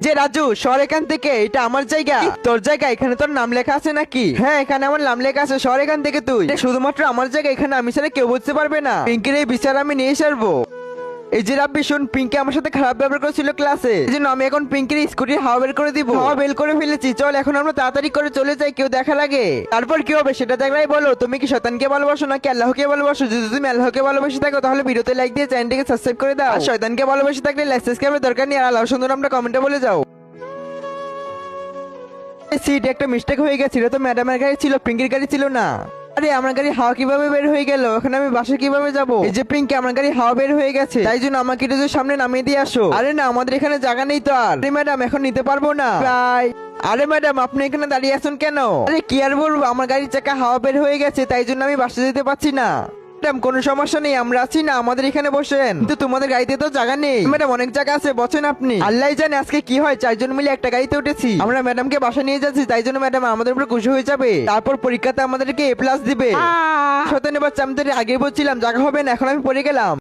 যে রাজু, সর এখান থেকে, এটা আমার জায়গা। তোর জায়গা? এখানে তোর নাম লেখা আছে নাকি? হ্যাঁ, এখানে আমার নাম লেখা আছে, সর এখান থেকে তুই। এটা শুধুমাত্র আমার জায়গা, এখানে আমি ছাড়া কেউ বুঝতে পারবে না। পিঙ্কির এই বিচার আমি নিয়ে সারবো। এই যে রাব্বি শুন, পিঙ্কি আমার সাথে খারাপ ব্যবহার করেছিল ক্লাসে, এই জন্য আমি এখন পিঙ্কির স্কুটির হাওয়া বের করে দিব। হাওয়া বের করে ফেলেছি, চল এখন আমরা তাড়াতাড়ি করে চলে যাই, কেউ দেখা লাগে। তারপর কি হবে সেটা দেখলাই বলো। তুমি কি শয়তানকে ভালোবাসো নাকি আল্লাহকে ভালোবাসো? যদি তুমি আল্লাহকে ভালোবেসে থাকো তাহলে ভিডিওতে লাইক দিয়ে চ্যানেলটিকে সাবস্ক্রাইব করে দাও। আর শয়তানকে ভালোবেসে থাকলে লাইক সাবস্ক্রাইবের দরকার নেই। আর আল্লাহ সুন্দর আমরা কমেন্টে বলে যাও। সিট একটা মিস্টেক হয়ে গেছিল, তো ম্যাডামের গাড়ি ছিল, পিঙ্কির গাড়ি ছিল না। আরে আমার গাড়ি হাওয়া কিভাবে বের হয়ে গেল? এখন আমি বাসে কিভাবে যাব? এই যে পিঙ্কি, আমার গাড়ি হাওয়া বের হয়ে গেছে, তাই জন্য আমাকে একটু যে সামনে নামিয়ে দিয়ে আসো। আরে না, আমাদের এখানে জায়গা নেই তো। আর ম্যাডাম এখন নিতে পারবো না প্রায়। আরে ম্যাডাম, আপনি এখানে দাঁড়িয়ে আছেন কেন? আরে কি আর বলবো, আমার গাড়ির চাকা হাওয়া বের হয়ে গেছে, তাই জন্য আমি বাসে যেতে পারছি না। ম্যাডাম কোনো সমস্যা নেই, আমরা আছি না, আমাদের এখানে বসেন। কিন্তু তোমাদের গাড়িতে তো জায়গা নেই। ম্যাডাম অনেক জায়গা আছে, বসেন আপনি। আল্লাহ জানে আজকে কি হয়, চারজন মিলে একটা গাড়িতে উঠেছি। আমরা ম্যাডামকে বাসা নিয়ে যাচ্ছি, তাই জন্য ম্যাডাম আমাদের উপরে খুশি হয়ে যাবে। তারপর পরীক্ষাতে আমাদেরকে A+ দিবে। শয়তানের বাচ্চা, আমি তো আগে বলছিলাম জায়গা হবে না, এখন আমি পড়ে গেলাম।